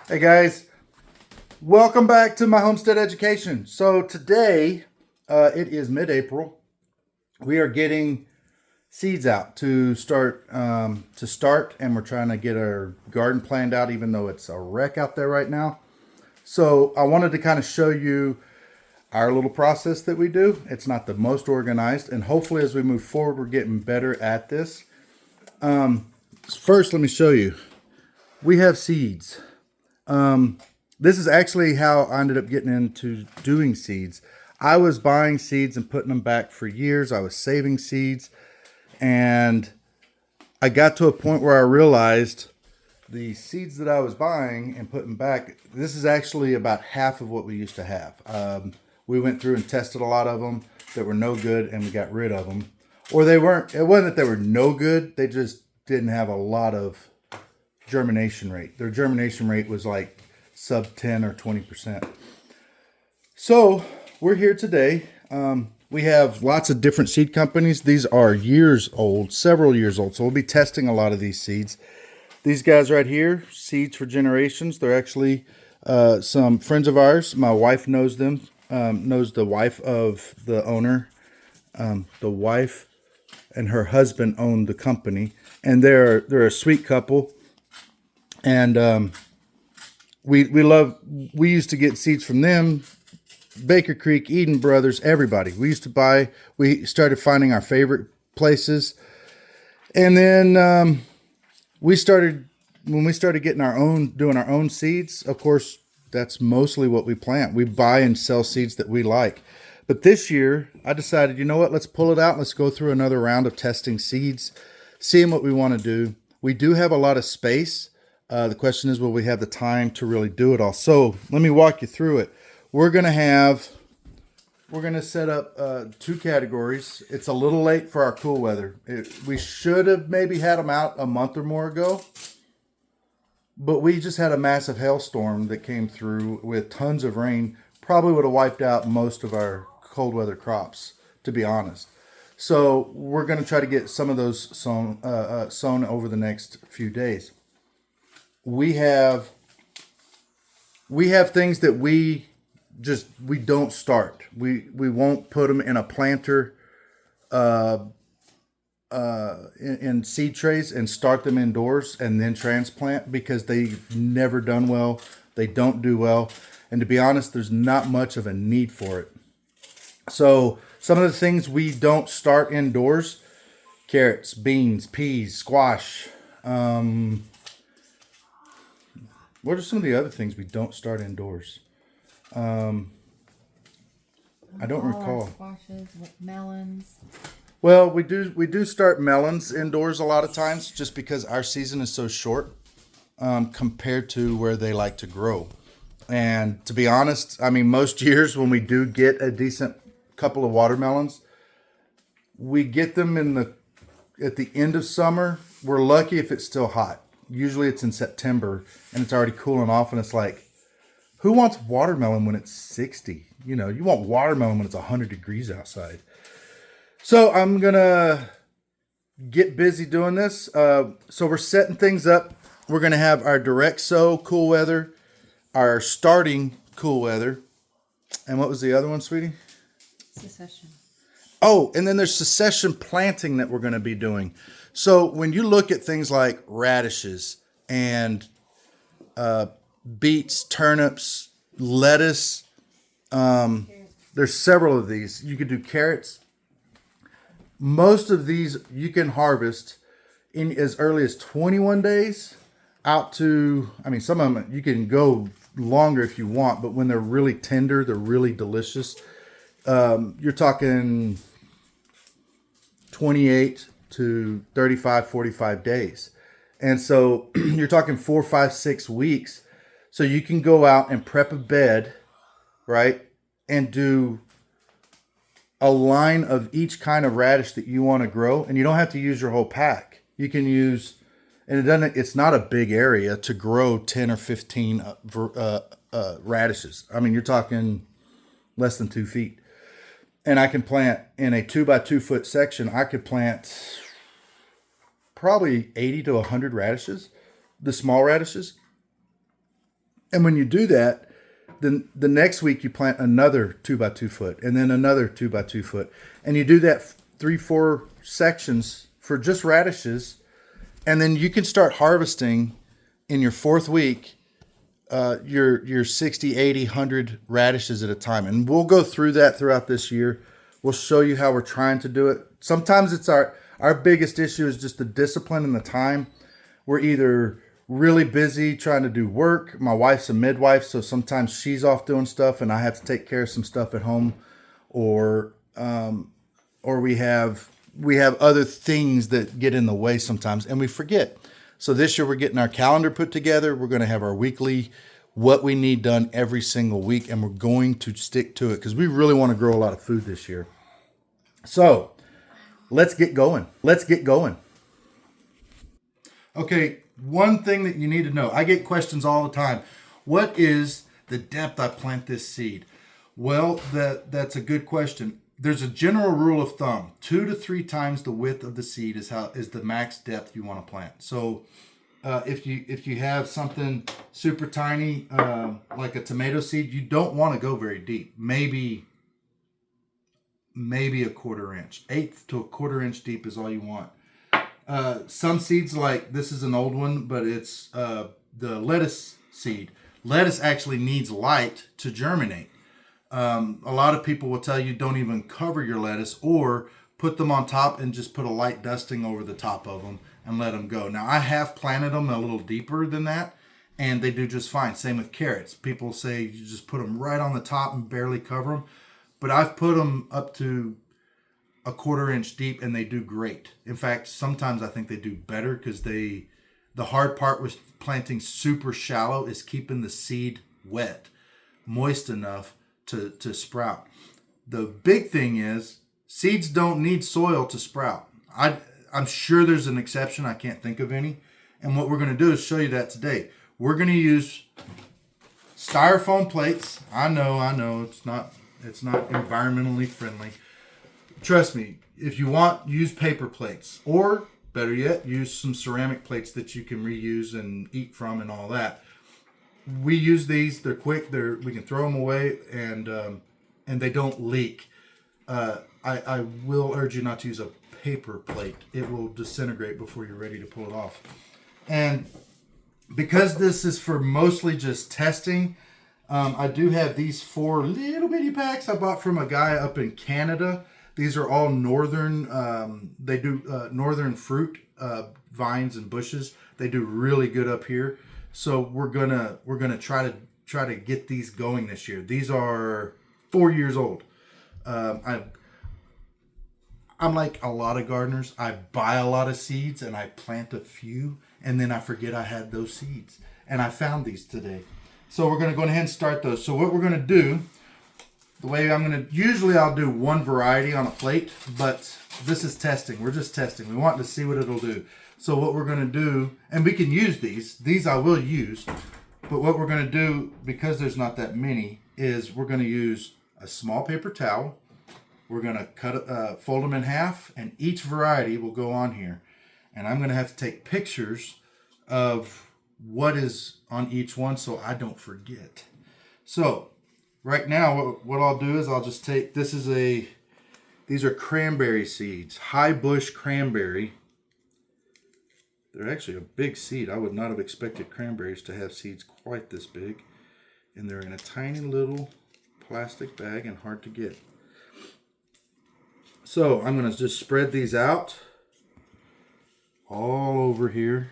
Hey guys, welcome back to my homestead education. So today, it is mid-April. We are getting seeds out to start, and we're trying to get our garden planned out, even though it's a wreck out there right now. So I wanted to kind of show you our little process that we do. It's not the most organized, and hopefully as we move forward, we're getting better at this. First, let me show you. We have seeds. This is actually how I ended up getting into doing seeds. I was buying seeds and putting them back for years. I was saving seeds, and I got to a point where I realized the seeds that I was buying and putting back, this is actually about half of what we used to have. We went through and tested a lot of them that were no good, and we got rid of them. Or it wasn't that they were no good, they just didn't have a lot of germination rate. Their germination rate was like sub 10 or 20%. So we're here today. We have lots of different seed companies. These are years old, several years old. So we'll be testing a lot of these seeds. These guys right here, Seeds for Generations. They're actually some friends of ours. My wife knows them, knows the wife of the owner. The wife and her husband own the company, and they're a sweet couple. And we used to get seeds from them, Baker Creek, Eden Brothers, everybody. We started finding our favorite places. And then when we started doing our own seeds, of course, that's mostly what we plant. We buy and sell seeds that we like. But this year, I decided, you know what, let's pull it out. Let's go through another round of testing seeds, seeing what we want to do. We do have a lot of space. The question is, will we have the time to really do it all? So let me walk you through it. We're going to set up two categories. It's a little late for our cool weather. We should have maybe had them out a month or more ago, but we just had a massive hailstorm that came through with tons of rain. Probably would have wiped out most of our cold weather crops, to be honest. So we're going to try to get some of those sown over the next few days. We have things that we don't start. We won't put them in a planter in seed trays and start them indoors and then transplant, because they've never done well. They don't do well. And to be honest, there's not much of a need for it. So some of the things we don't start indoors: carrots, beans, peas, squash. What are some of the other things we don't start indoors? I don't recall. Squashes, melons. Well, we do start melons indoors a lot of times, just because our season is so short compared to where they like to grow. And to be honest, I mean, most years when we do get a decent couple of watermelons, we get them at the end of summer. We're lucky if it's still hot. Usually it's in September and it's already cooling off, and it's like, who wants watermelon when it's 60? You know, you want watermelon when it's 100 degrees outside. So I'm going to get busy doing this. So we're setting things up. We're going to have our direct sow cool weather, our starting cool weather. And what was the other one, sweetie? Succession. Oh, and then there's succession planting that we're going to be doing. So when you look at things like radishes and beets, turnips, lettuce, there's several of these. You could do carrots. Most of these you can harvest in as early as 21 days out to, I mean, some of them you can go longer if you want, but when they're really tender, they're really delicious. You're talking 28 to 35, 45 days. And so you're talking 4, 5, 6 weeks. So you can go out and prep a bed, right? And do a line of each kind of radish that you want to grow. And you don't have to use your whole pack. You can use, and it's not a big area to grow 10 or 15 radishes. I mean, you're talking less than 2 feet. And I can plant in a 2 by 2 foot section. I could plant probably 80 to 100 radishes, the small radishes. And when you do that, then the next week you plant another 2x2 foot and then another 2x2 foot. And you do that 3-4 sections for just radishes. And then you can start harvesting in your 4th week, your 60, 80, 100 radishes at a time. And we'll go through that throughout this year. We'll show you how we're trying to do it. Sometimes it's our biggest issue is just the discipline and the time. We're either really busy trying to do work. My wife's a midwife, so sometimes she's off doing stuff and I have to take care of some stuff at home, or we have other things that get in the way sometimes and we forget. So this year we're getting our calendar put together. We're going to have our weekly what we need done every single week, and we're going to stick to it because we really want to grow a lot of food this year. So let's get going. Okay, one thing that you need to know. I get questions all the time. What is the depth I plant this seed? Well, that's a good question. There's a general rule of thumb. 2 to 3 times the width of the seed is the max depth you want to plant. So if you have something super tiny, like a tomato seed, you don't want to go very deep. Maybe a 1/4 inch. 1/8 to a 1/4 inch deep is all you want. Some seeds, like this is an old one, but it's the lettuce seed. Lettuce actually needs light to germinate. A lot of people will tell you don't even cover your lettuce, or put them on top and just put a light dusting over the top of them and let them go. Now, I have planted them a little deeper than that, and they do just fine. Same with carrots. People say you just put them right on the top and barely cover them. But I've put them up to a 1/4 inch deep and they do great. In fact, sometimes I think they do better because the hard part with planting super shallow is keeping the seed wet, moist enough to sprout. The big thing is seeds don't need soil to sprout. I'm sure there's an exception. I can't think of any. And what we're going to do is show you that today. We're going to use styrofoam plates. I know it's not environmentally friendly. Trust me, if you want, use paper plates, or better yet, use some ceramic plates that you can reuse and eat from and all that. We use these. They're quick. We can throw them away, and they don't leak. I will urge you not to use a paper plate. It will disintegrate before you're ready to pull it off. And because this is for mostly just testing, I do have these 4 little bitty packs I bought from a guy up in Canada. These are all northern. They do northern fruit vines and bushes. They do really good up here. So we're gonna try to get these going this year. These are 4 years old. I'm like a lot of gardeners. I buy a lot of seeds and I plant a few, and then I forget I had those seeds. And I found these today. So we're gonna go ahead and start those. So what we're gonna do, the way usually I'll do one variety on a plate, but this is testing. We're just testing. We want to see what it'll do. So what we're gonna do, and we can use these I will use, but what we're gonna do, because there's not that many, is we're gonna use a small paper towel. We're gonna fold them in half, and each variety will go on here. And I'm gonna have to take pictures of what is on each one so I don't forget. So right now, what I'll do is I'll just take, these are cranberry seeds, high bush cranberry. They're actually a big seed. I would not have expected cranberries to have seeds quite this big. And they're in a tiny little plastic bag and hard to get. So I'm going to just spread these out all over here.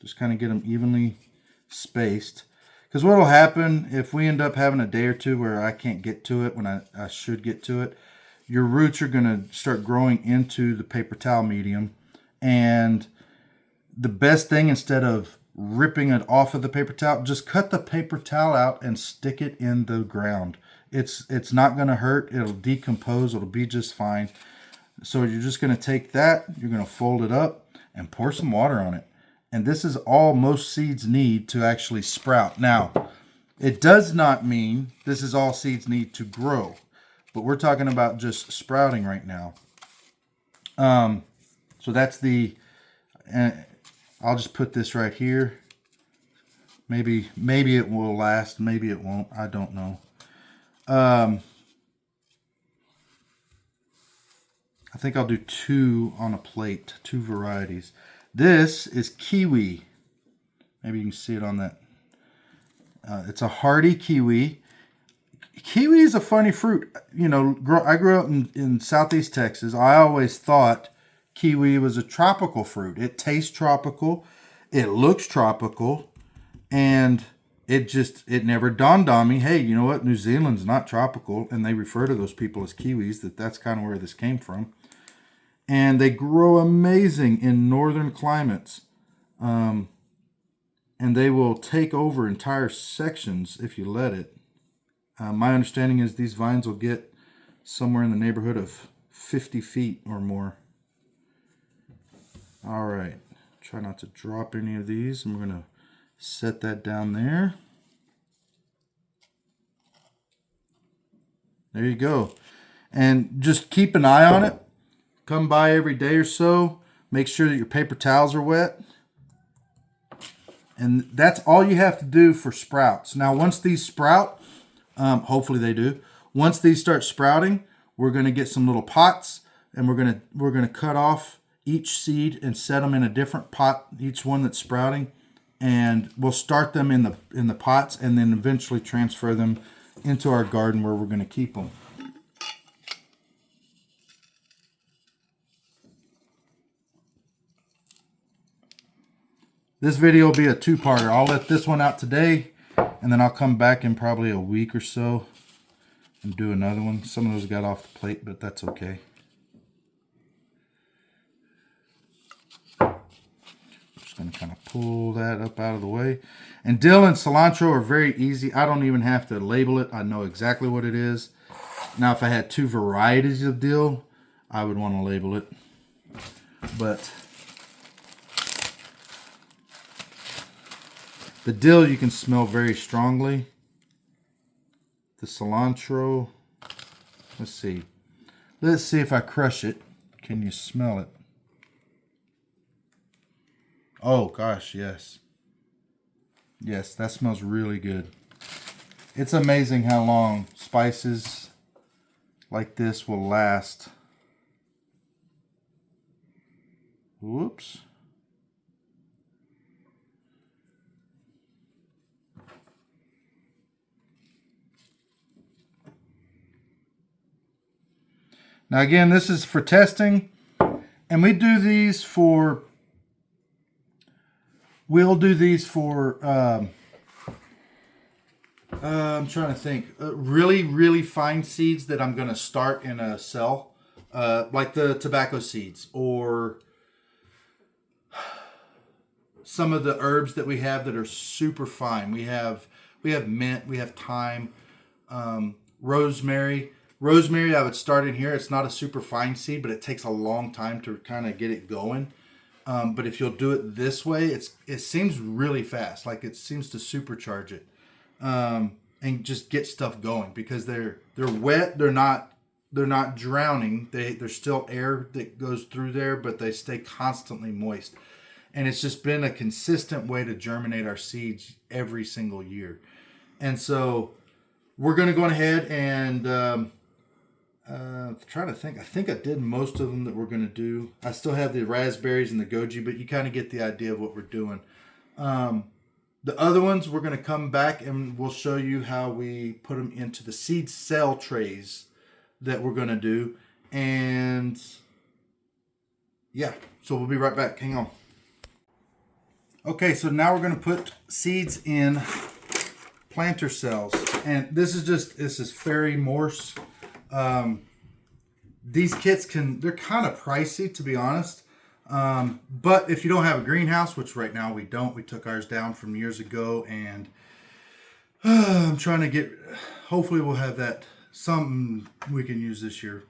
Just kind of get them evenly spaced. Because what will happen if we end up having a day or two where I can't get to it when I should get to it, your roots are going to start growing into the paper towel medium. And the best thing, instead of ripping it off of the paper towel, just cut the paper towel out and stick it in the ground. It's not going to hurt. It'll decompose. It'll be just fine. So you're just going to take that, you're going to fold it up and pour some water on it. And this is all most seeds need to actually sprout. Now, it does not mean this is all seeds need to grow, but we're talking about just sprouting right now. So that's I'll just put this right here. Maybe it will last. Maybe it won't. I don't know. I think I'll do 2 on a plate. 2 varieties. This is kiwi. Maybe you can see it on that. It's a hardy kiwi. Kiwi is a funny fruit. You know, I grew up in Southeast Texas. I always thought kiwi was a tropical fruit. It tastes tropical. It looks tropical. And it never dawned on me, hey, you know what? New Zealand's not tropical. And they refer to those people as kiwis. That's kind of where this came from. And they grow amazing in northern climates. And they will take over entire sections if you let it. My understanding is these vines will get somewhere in the neighborhood of 50 feet or more. All right. Try not to drop any of these. I'm going to set that down there. There you go. And just keep an eye on it. Come by every day or so. Make sure that your paper towels are wet. And that's all you have to do for sprouts. Now, once these sprout, hopefully they do. Once these start sprouting, we're going to get some little pots, and we're going to cut off each seed and set them in a different pot. Each one that's sprouting, and we'll start them in the pots, and then eventually transfer them into our garden where we're going to keep them. This video will be a 2-parter. I'll let this one out today, and then I'll come back in probably a week or so and do another one. Some of those got off the plate, but that's okay. Just going to kind of pull that up out of the way. And dill and cilantro are very easy. I don't even have to label it. I know exactly what it is. Now, if I had 2 varieties of dill, I would want to label it. But the dill you can smell very strongly. The cilantro, let's see. Let's see if I crush it. Can you smell it? Oh gosh, yes. Yes, that smells really good. It's amazing how long spices like this will last. Whoops. Now again, this is for testing, and we'll do these for I'm trying to think, really, really fine seeds that I'm going to start in a cell, like the tobacco seeds, or some of the herbs that we have that are super fine. We have mint, we have thyme, rosemary. Rosemary, I would start in here. It's not a super fine seed, but it takes a long time to kind of get it going. But if you'll do it this way, it seems really fast. Like it seems to supercharge it, and just get stuff going because they're wet. They're not drowning. There's still air that goes through there, but they stay constantly moist. And it's just been a consistent way to germinate our seeds every single year. And so we're going to go ahead and trying to think. I think I did most of them that we're going to do. I still have the raspberries and the goji, but you kind of get the idea of what we're doing. The other ones, we're going to come back and we'll show you how we put them into the seed cell trays that we're going to do. And yeah, so we'll be right back. Hang on. Okay, so now we're going to put seeds in planter cells. And this is Fairy Morse. These kits they're kind of pricey, to be honest. But if you don't have a greenhouse, which right now we don't, we took ours down from years ago, and I'm trying to hopefully we'll have that, something we can use this year.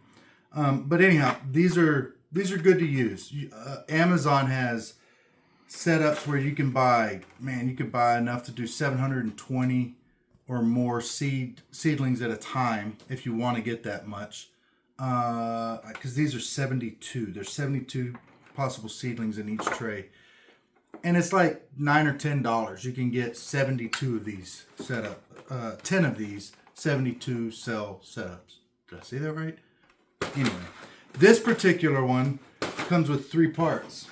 But anyhow, these are good to use. Amazon has setups where you can buy enough to do 720 or more seedlings at a time if you want to get that much. Because these are 72. There's 72 possible seedlings in each tray. And it's like $9 or $10. You can get 72 of these set up. 10 of these 72 cell setups. Did I say that right? Anyway, this particular one comes with 3 parts.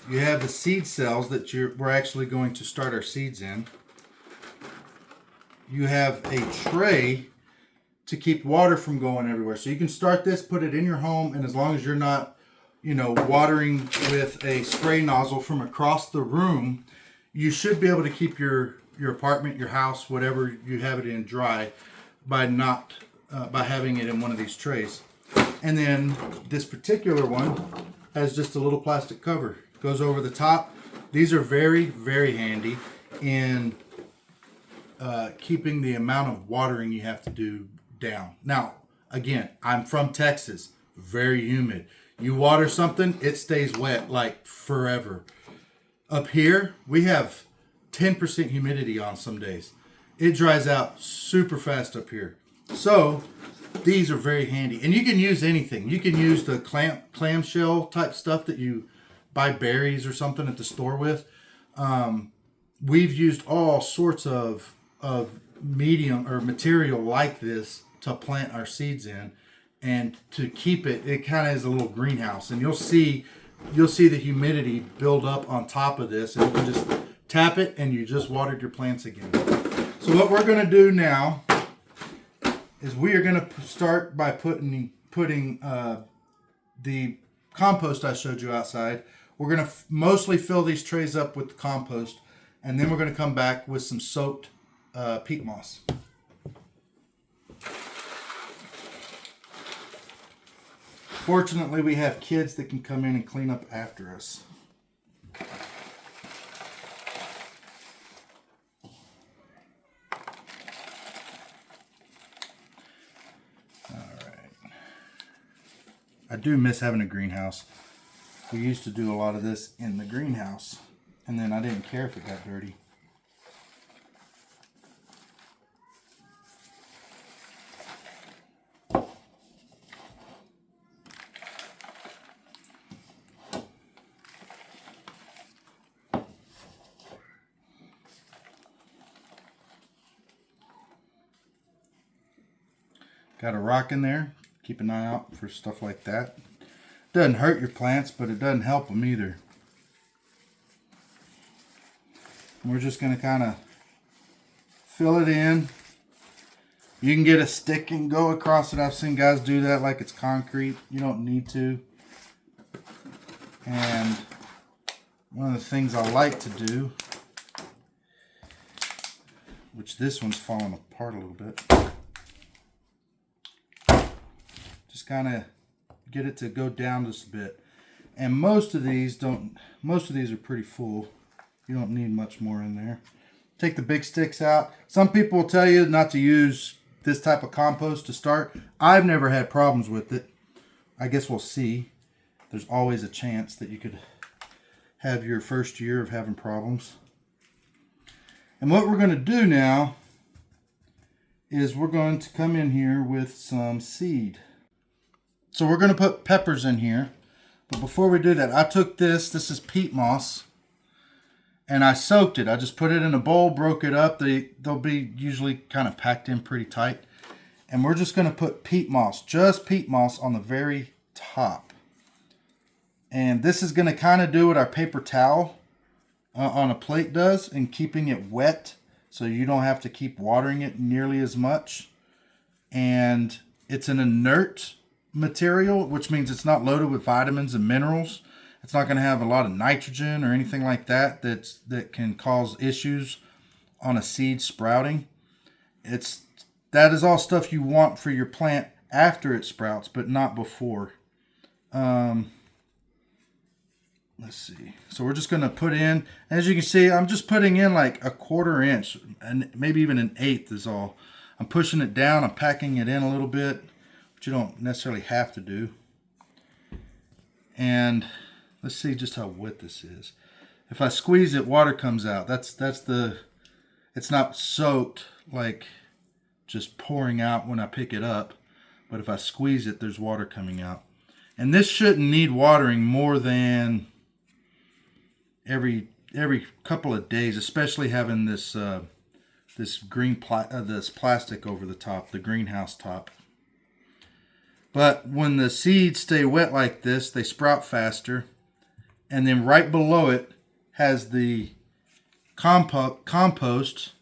You have the seed cells that we're actually going to start our seeds in. You have a tray to keep water from going everywhere. So you can start this, put it in your home, and as long as you're not, watering with a spray nozzle from across the room, you should be able to keep your apartment, your house, whatever you have it in, dry by having it in one of these trays. And then this particular one has just a little plastic cover. Goes over the top. These are very, very handy in keeping the amount of watering you have to do down. Now, again, I'm from Texas. Very humid. You water something, it stays wet like forever. Up here, we have 10% humidity on some days. It dries out super fast up here. So these are very handy. And you can use anything. You can use the clamshell type stuff that you buy berries or something at the store with. We've used all sorts of medium or material like this to plant our seeds in, and to keep it kind of is a little greenhouse. And you'll see the humidity build up on top of this, and you can just tap it and you just watered your plants again. So what we're going to do now is we are going to start by putting the compost I showed you outside. We're going to mostly fill these trays up with the compost, and then we're going to come back with some soaked peat moss. Fortunately, we have kids that can come in and clean up after us. I do miss having a greenhouse. We used to do a lot of this in the greenhouse, and then I didn't care if it got dirty. Got a rock in there. Keep an eye out for stuff like that. Doesn't hurt your plants, but it doesn't help them either. And we're just going to kind of fill it in. You can get a stick and go across it. I've seen guys do that like it's concrete. You don't need to. And one of the things I like to do, which this one's falling apart a little bit, just kind of get it to go down just a bit. And most of these are pretty full. You don't need much more in there. Take the big sticks out. Some people will tell you not to use this type of compost to start. I've never had problems with it. I guess we'll see. There's always a chance that you could have your first year of having problems. And what we're going to do now is we're going to come in here with some seed. So we're going to put peppers in here. But before we do that, I took this is peat moss, and I soaked it. I just put it in a bowl, broke it up. They'll be usually kind of packed in pretty tight. And we're just going to put peat moss, just peat moss on the very top. And this is going to kind of do what our paper towel on a plate does in keeping it wet, so you don't have to keep watering it nearly as much. And it's an inert material, which means it's not loaded with vitamins and minerals. It's not going to have a lot of nitrogen or anything like that that can cause issues on a seed sprouting. That is all stuff you want for your plant after it sprouts, but not before. Let's see. So we're just going to put in, as you can see, I'm just putting in like a 1/4 inch, and maybe even an 1/8 is all. I'm pushing it down, I'm packing it in a little bit, which you don't necessarily have to do. And let's see just how wet this is. If I squeeze it, water comes out. It's not soaked, like just pouring out when I pick it up, but if I squeeze it, there's water coming out. And this shouldn't need watering more than every couple of days, especially having this this this plastic over the top, the greenhouse top. But when the seeds stay wet like this, they sprout faster. And then right below it has the compost.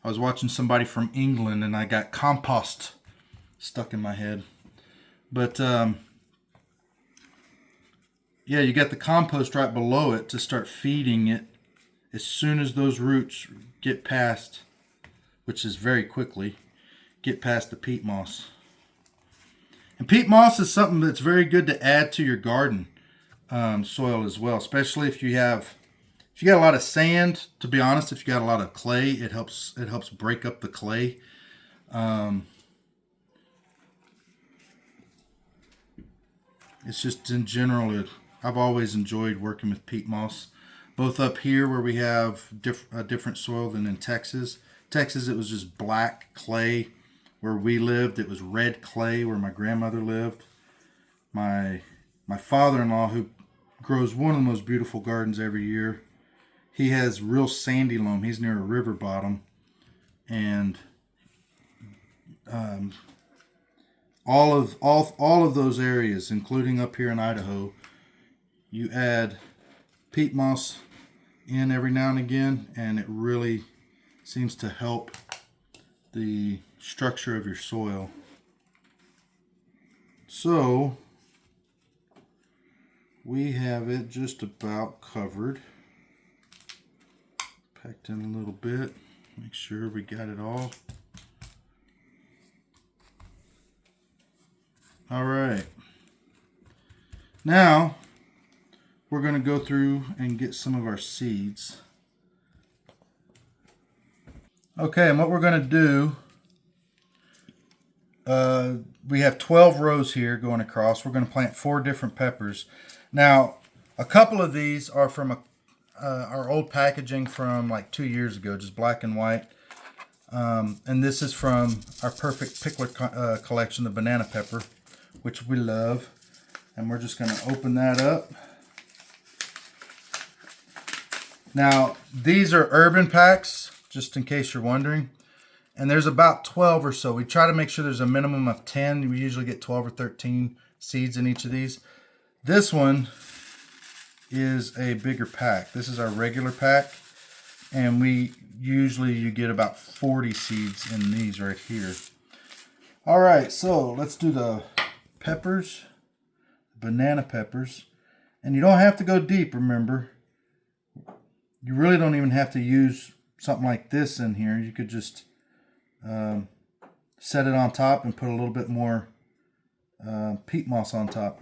I was watching somebody from England and I got compost stuck in my head. But yeah, you got the compost right below it to start feeding it as soon as those roots get past, which is very quickly, get past the peat moss. And peat moss is something that's very good to add to your garden soil as well, especially if you got a lot of sand. To be honest, if you got a lot of clay, it helps break up the clay. It's just in general, I've always enjoyed working with peat moss, both up here where we have a different soil than in Texas. Texas, it was just black clay. Where we lived, it was red clay where my grandmother lived. My father-in-law, who grows one of the most beautiful gardens every year, he has real sandy loam. He's near a river bottom, and all of those areas, including up here in Idaho, you add peat moss in every now and again, and it really seems to help the structure of your soil. So we have it just about covered. Packed in a little bit. Make sure we got it all. All right. Now we're going to go through and get some of our seeds. Okay, and what we're going to do, we have 12 rows here going across. We're going to plant 4 different peppers. Now, a couple of these are from our old packaging from like 2 years ago, just black and white. And this is from our Perfect Pickler collection, the banana pepper, which we love. And we're just going to open that up. Now, these are urban packs, just in case you're wondering. And there's about 12 or so. We try to make sure there's a minimum of 10. We usually get 12 or 13 seeds in each of these. This one is a bigger pack. This is our regular pack. And you get about 40 seeds in these right here. All right, so let's do the peppers, banana peppers. And you don't have to go deep, remember. You really don't even have to use something like this in here. You could just set it on top and put a little bit more peat moss on top.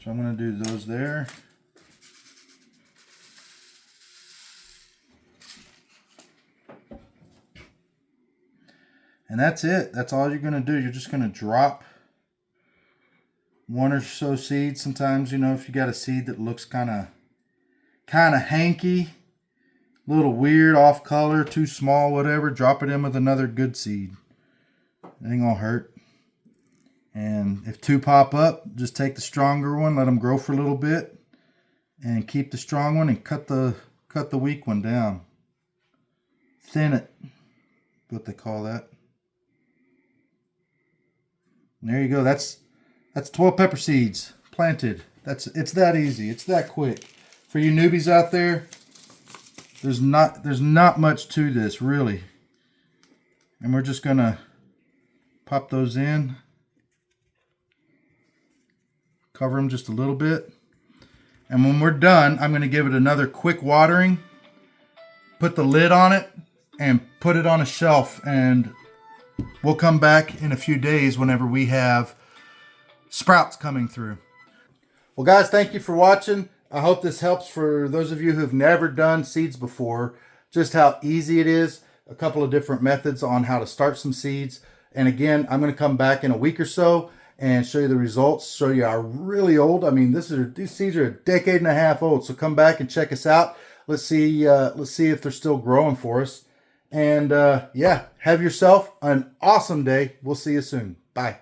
So I'm going to do those there. And that's it. That's all you're going to do. You're just going to drop 1 or so seeds. Sometimes, you know, if you got a seed that looks kind of hanky, a little weird, off color, too small, whatever, drop it in with another good seed. It ain't gonna hurt. And if 2 pop up, just take the stronger one, let them grow for a little bit, and keep the strong one and cut the weak one down. Thin it, what they call that. And there you go. That's 12 pepper seeds planted. It's that easy. It's that quick. For you newbies out there, there's not much to this really. And we're just gonna pop those in. Cover them just a little bit. And when we're done, I'm gonna give it another quick watering, put the lid on it, and put it on a shelf. And we'll come back in a few days whenever we have sprouts coming through. Well, guys, thank you for watching. I hope this helps for those of you who've never done seeds before, just how easy it is, a couple of different methods on how to start some seeds. And again, I'm going to come back in a week or so and show you the results, show you how really old. I mean, these seeds are a decade and a half old. So come back and check us out. Let's see if they're still growing for us. And yeah, have yourself an awesome day. We'll see you soon. Bye.